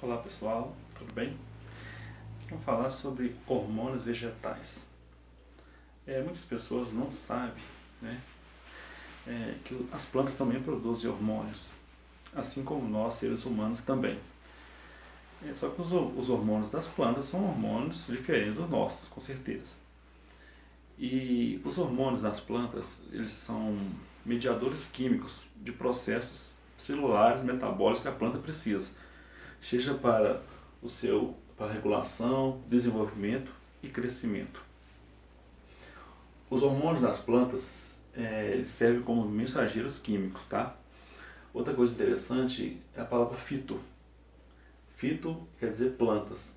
Olá pessoal, tudo bem? Vamos falar sobre hormônios vegetais. Muitas pessoas não sabem, né, que as plantas também produzem hormônios, assim como nós seres humanos também. Só que os hormônios das plantas são hormônios diferentes dos nossos, com certeza. E os hormônios das plantas, eles são mediadores químicos de processos celulares, metabólicos que a planta precisa, seja para regulação, desenvolvimento e crescimento. Os hormônios das plantas eles servem como mensageiros químicos, tá? Outra coisa interessante é a palavra fito. Fito quer dizer plantas.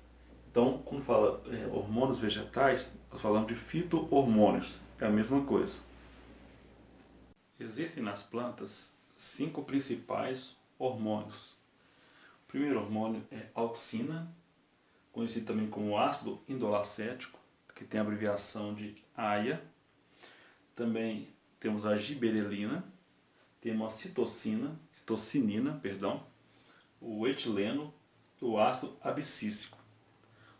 Então, quando fala hormônios vegetais, nós falamos de fito-hormônios. É a mesma coisa. Existem nas plantas 5 principais hormônios. O primeiro hormônio é a auxina, conhecido também como ácido indolacético, que tem a abreviação de AIA. Também temos a giberelina, temos a citocinina, o etileno e o ácido abscíssico.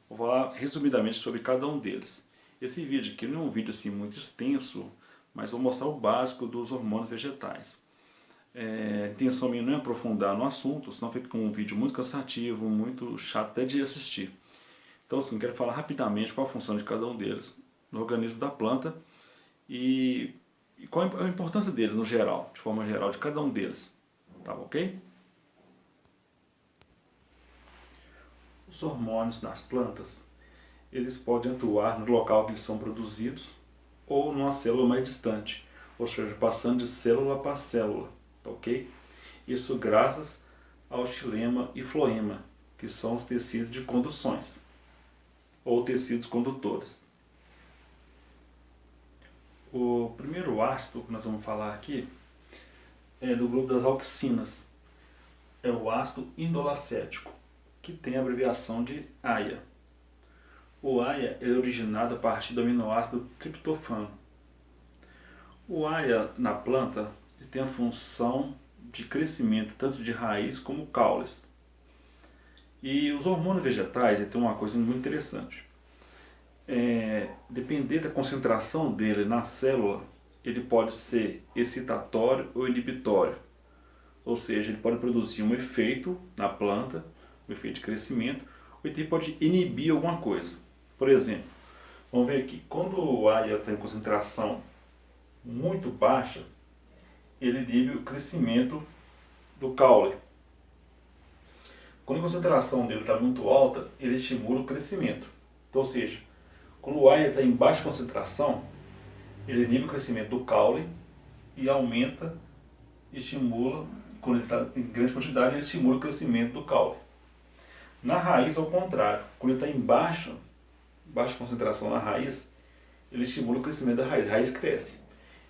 Vou falar resumidamente sobre cada um deles. Esse vídeo aqui não é um vídeo assim muito extenso, mas vou mostrar o básico dos hormônios vegetais. A intenção minha não é aprofundar no assunto, senão fica um vídeo muito cansativo, muito chato até de assistir. Então assim, quero falar rapidamente qual a função de cada um deles no organismo da planta e qual a importância deles no geral, de forma geral, de cada um deles. Tá ok? Os hormônios nas plantas, eles podem atuar no local que eles são produzidos ou numa célula mais distante, ou seja, passando de célula para célula, tá ok? Isso graças ao xilema e floema, que são os tecidos de conduções, ou tecidos condutores. O primeiro ácido que nós vamos falar aqui é do grupo das auxinas, é o ácido indolacético, que tem a abreviação de AIA. O AIA é originado a partir do aminoácido triptofano. O AIA na planta tem a função de crescimento tanto de raiz como caules. E os hormônios vegetais têm uma coisa muito interessante. Depender da concentração dele na célula, ele pode ser excitatório ou inibitório. Ou seja, ele pode produzir um efeito na planta, um efeito de crescimento, ou ele pode inibir alguma coisa. Por exemplo, vamos ver aqui, quando o AIA tem concentração muito baixa, ele inibe o crescimento do caule. Quando a concentração dele está muito alta, ele estimula o crescimento. Então, ou seja, quando o AIA está em baixa concentração, ele inibe o crescimento do caule e aumenta, estimula, quando ele está em grande quantidade, ele estimula o crescimento do caule. Na raiz, ao contrário, quando ele está em baixa concentração na raiz, ele estimula o crescimento da raiz, a raiz cresce.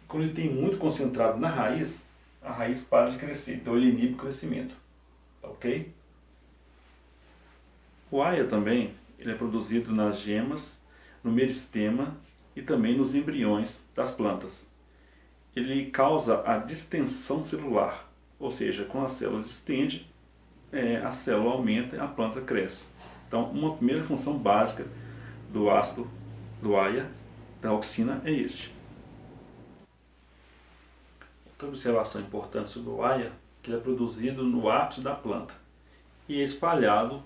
Quando ele tem muito concentrado na raiz, a raiz para de crescer, então ele inibe o crescimento. Tá ok? O AIA também ele é produzido nas gemas, no meristema e também nos embriões das plantas. Ele causa a distensão celular, ou seja, quando a célula distende, a célula aumenta e a planta cresce. Então, uma primeira função básica do ácido do AIA, da auxina, é este. Outra observação importante sobre o AIA, que ele é produzido no ápice da planta e é espalhado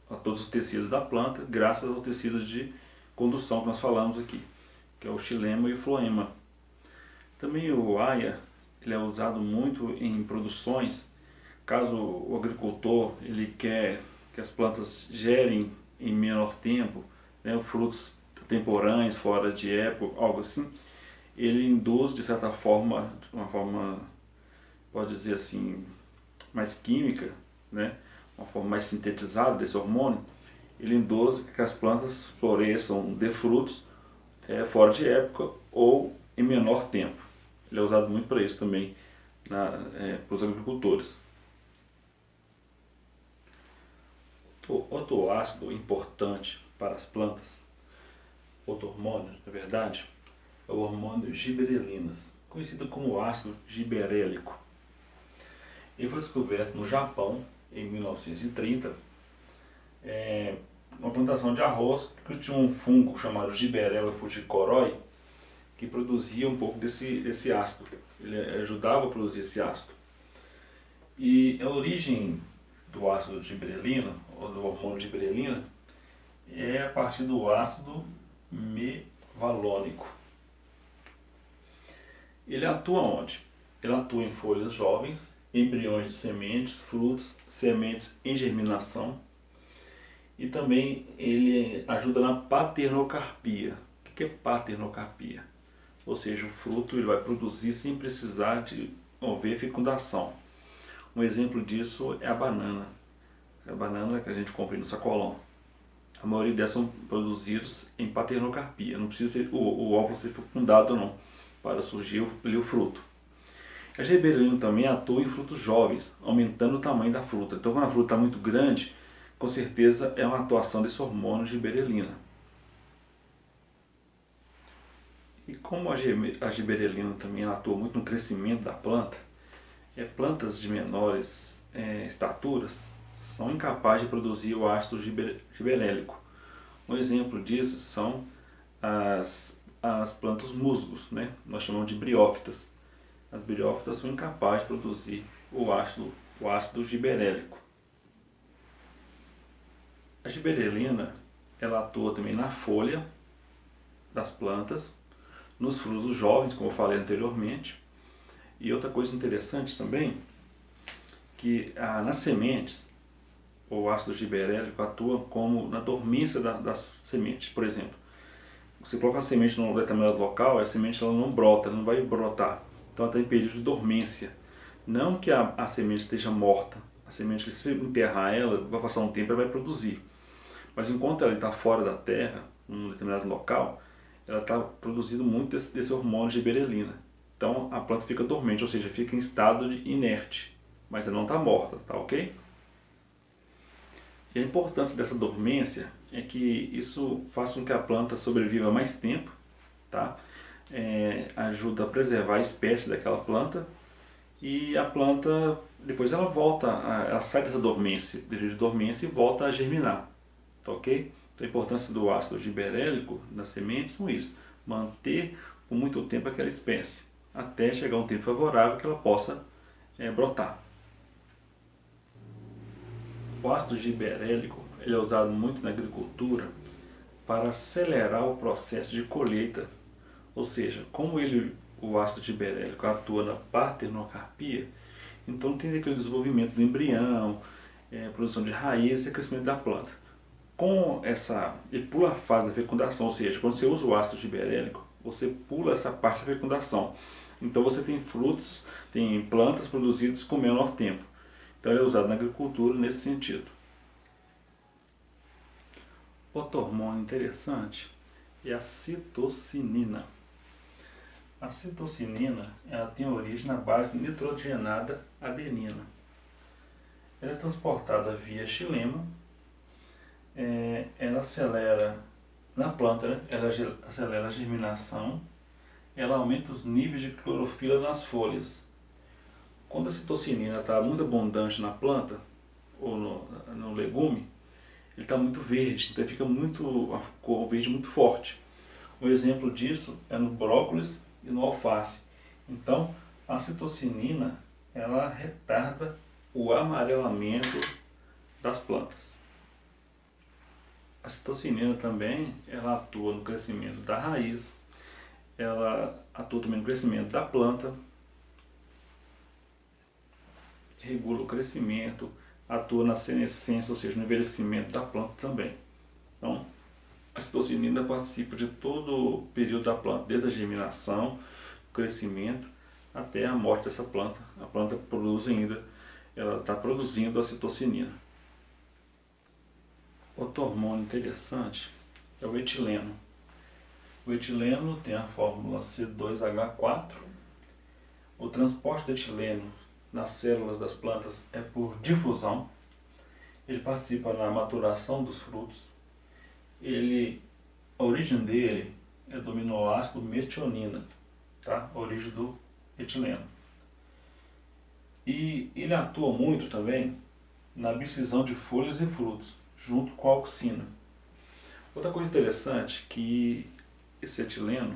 a todos os tecidos da planta, graças aos tecidos de condução que nós falamos aqui, que é o xilema e o floema. Também o AIA ele é usado muito em produções, caso o agricultor ele quer que as plantas gerem em menor tempo, né, frutos temporâneos, fora de época, algo assim, ele induz de certa forma, de uma forma, pode dizer assim, mais química, né, uma forma mais sintetizada desse hormônio, ele induz que as plantas floresçam, dê frutos fora de época ou em menor tempo. Ele é usado muito para isso também, para os agricultores. Outro ácido importante para as plantas, outro hormônio, na verdade, é o hormônio giberelinas, conhecido como ácido giberélico. Ele foi descoberto no Japão em 1930, uma plantação de arroz que tinha um fungo chamado Gibberella fujikoroi, que produzia um pouco desse ácido. Ele ajudava a produzir esse ácido. E a origem do ácido gibberelina, ou do hormônio gibberelina, é a partir do ácido mevalônico. Ele atua onde? Ele atua em folhas jovens, embriões de sementes, frutos, sementes em germinação, e também ele ajuda na paternocarpia. O que é paternocarpia? Ou seja, o fruto ele vai produzir sem precisar de haver fecundação. Um exemplo disso é a banana. A banana que a gente compra no sacolão. A maioria delas são produzidos em paternocarpia. Não precisa ser, o óvulo ser fecundado não, para surgir o fruto. A gibberelina também atua em frutos jovens, aumentando o tamanho da fruta. Então quando a fruta está muito grande, com certeza é uma atuação desse hormônio gibberelina. E como a gibberelina também atua muito no crescimento da planta, plantas de menores estaturas são incapazes de produzir o ácido gibberélico. Um exemplo disso são as plantas musgos, né? Nós chamamos de briófitas. As briófitas são incapazes de produzir o ácido gibberélico. A gibberelina ela atua também na folha das plantas, nos frutos jovens, como eu falei anteriormente. E outra coisa interessante também, que nas sementes, o ácido gibberélico atua como na dormência das sementes. Por exemplo, você coloca a semente num determinado local, a semente ela não brota, ela não vai brotar. Então ela está em período de dormência. Não que a semente esteja morta. A semente, se enterrar ela, vai passar um tempo e vai produzir. Mas enquanto ela está fora da terra, num determinado local, ela está produzindo muito desse hormônio gibberelina. Então a planta fica dormente, ou seja, fica em estado de inerte, mas ela não está morta, tá ok? E a importância dessa dormência é que isso faz com que a planta sobreviva mais tempo, tá? Ajuda a preservar a espécie daquela planta, e a planta depois ela volta, ela sai dessa dormência, período de dormência, e volta a germinar, tá ok? Então a importância do ácido gibberélico nas sementes são isso, manter por muito tempo aquela espécie, até chegar um tempo favorável que ela possa brotar. O ácido gibberélico ele é usado muito na agricultura para acelerar o processo de colheita, ou seja, como o ácido gibberélico atua na paternocarpia, então tem aquele desenvolvimento do embrião, produção de raízes e crescimento da planta. Ele pula a fase da fecundação, ou seja, quando você usa o ácido gibberélico, você pula essa parte da fecundação. Então você tem frutos, tem plantas produzidas com menor tempo. Então ele é usado na agricultura nesse sentido. Outro hormônio interessante é a citocinina. A citocinina ela tem origem na base nitrogenada adenina. Ela é transportada via xilema, ela acelera na planta, né? Ela acelera a germinação, ela aumenta os níveis de clorofila nas folhas. Quando a citocinina está muito abundante na planta ou no legume, ele está muito verde, então fica a cor verde muito forte. Um exemplo disso é no brócolis e no alface. Então, a citocinina ela retarda o amarelamento das plantas. A citocinina também ela atua no crescimento da raiz, ela atua também no crescimento da planta, regula o crescimento, atua na senescência, ou seja, no envelhecimento da planta também. Então, a citocinina participa de todo o período da planta, desde a germinação, o crescimento, até a morte dessa planta. A planta produz ainda, ela está produzindo a citocinina. Outro hormônio interessante é o etileno. O etileno tem a fórmula C2H4. O transporte de etileno nas células das plantas é por difusão. Ele participa na maturação dos frutos. A origem dele é do aminoácido metionina, tá? A origem do etileno. E ele atua muito também na abscisão de folhas e frutos, junto com a auxina. Outra coisa interessante que esse etileno,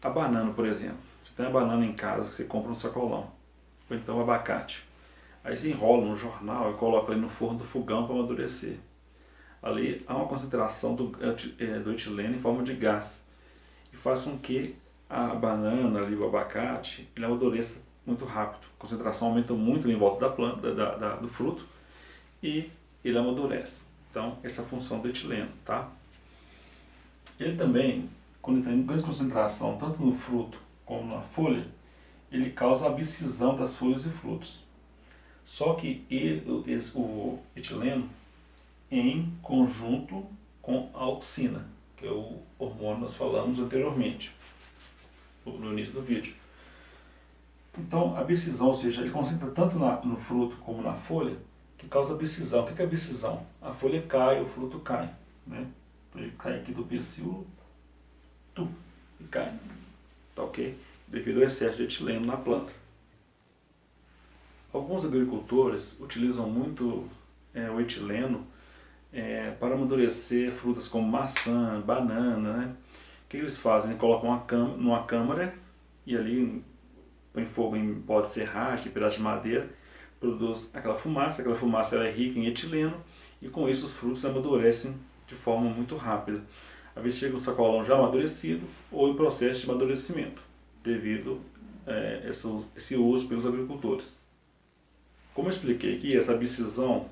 a banana, por exemplo, você tem a banana em casa que você compra no sacolão, ou então o abacate. Aí você enrola no jornal e coloca ali no forno do fogão para amadurecer. Ali há uma concentração do etileno em forma de gás e faz com que a banana, ali, o abacate, ele amadureça muito rápido. A concentração aumenta muito em volta da planta, do fruto, e ele amadurece. Então, essa é a função do etileno, tá? Ele também, quando ele está em grande concentração, tanto no fruto como na folha, ele causa a abscisão das folhas e frutos. Só que o etileno, em conjunto com a auxina, que é o hormônio que nós falamos anteriormente, no início do vídeo. Então, a abscisão, ou seja, ele concentra tanto no fruto como na folha, que causa abscisão. O que é abscisão? A folha cai, o fruto cai. Né? Então, ele cai aqui do pecíolo e cai. Tá ok? Devido ao excesso de etileno na planta. Alguns agricultores utilizam muito o etileno para amadurecer frutas como maçã, banana. Né? O que eles fazem? Eles colocam numa câmara e ali põe fogo em pó de serragem, pedaço de madeira, produz aquela fumaça ela é rica em etileno e com isso os frutos amadurecem de forma muito rápida. Às vezes chega um sacolão já amadurecido ou em processo de amadurecimento, devido a esse uso pelos agricultores. Como eu expliquei aqui, essa abscisão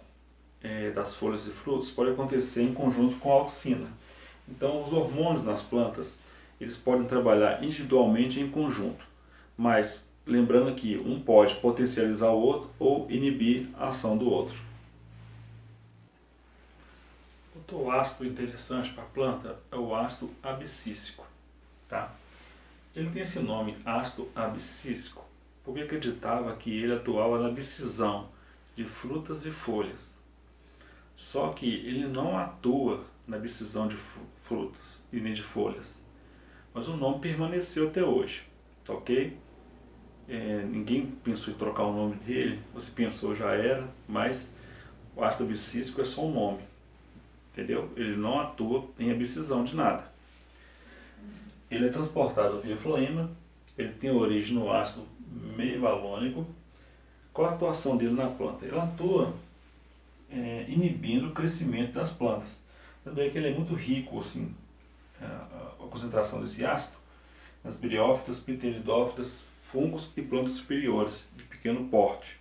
das folhas e frutos pode acontecer em conjunto com a auxina. Então os hormônios nas plantas, eles podem trabalhar individualmente em conjunto, mas lembrando que um pode potencializar o outro ou inibir a ação do outro. Outro ácido interessante para a planta é o ácido abscísico. Tá? Ele tem esse nome, ácido abscísico, porque acreditava que ele atuava na abscisão de frutas e folhas. Só que ele não atua na abscisão de frutas e nem de folhas. Mas o nome permaneceu até hoje. Tá ok? Ninguém pensou em trocar o nome dele, você pensou já era, mas o ácido abscísico é só um nome, entendeu? Ele não atua em abscisão de nada. Ele é transportado via floema, ele tem origem no ácido mevalônico. Qual a atuação dele na planta? Ele atua inibindo o crescimento das plantas. Tanto é que ele é muito rico, assim, a concentração desse ácido nas briófitas, pteridófitas, fungos e plantas superiores de pequeno porte.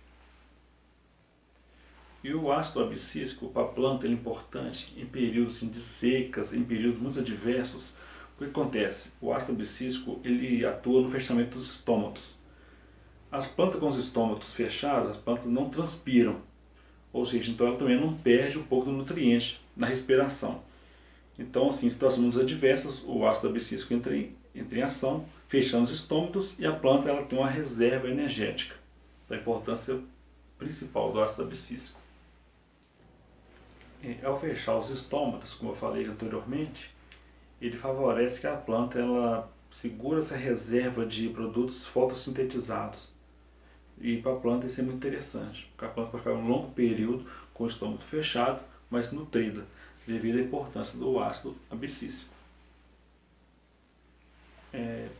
E o ácido abscísico para a planta é importante em períodos assim, de secas, em períodos muito adversos. O que acontece? O ácido abscísico ele atua no fechamento dos estômatos. As plantas com os estômatos fechados, as plantas não transpiram, ou seja, então ela também não perde um pouco do nutriente na respiração. Então, assim, em situações adversas, o ácido abscísico entra em ação, fechando os estômatos e a planta ela tem uma reserva energética. Da importância principal do ácido abscísico. Ao fechar os estômatos, como eu falei anteriormente, ele favorece que a planta ela segura essa reserva de produtos fotossintetizados. E para a planta isso é muito interessante, porque a planta pode ficar um longo período com o estômago fechado, mas nutrida, devido à importância do ácido abscísico.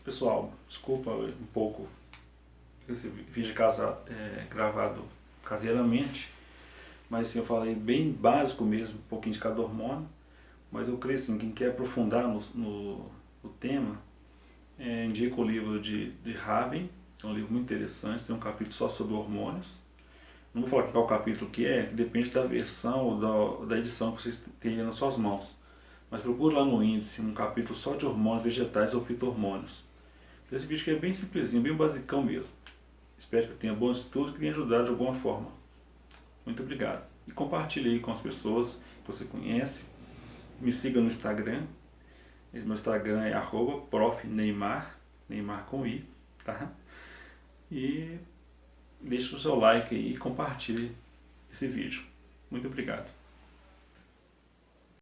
Pessoal, desculpa um pouco esse vídeo gravado caseiramente, mas assim, eu falei bem básico mesmo, um pouquinho de cada hormônio, mas eu creio assim, quem quer aprofundar no tema, indico o livro de Raven, é um livro muito interessante, tem um capítulo só sobre hormônios. Não vou falar qual capítulo que depende da versão ou da edição que vocês tenham nas suas mãos. Mas procure lá no índice um capítulo só de hormônios vegetais ou fito-hormônios. Esse vídeo aqui é bem simplesinho, bem basicão mesmo. Espero que tenha bons estudos e que tenha ajudado de alguma forma. Muito obrigado. E compartilhe aí com as pessoas que você conhece. Me siga no Instagram. Meu Instagram é @profneymar, Neymar com I, tá? E deixe o seu like aí e compartilhe esse vídeo. Muito obrigado.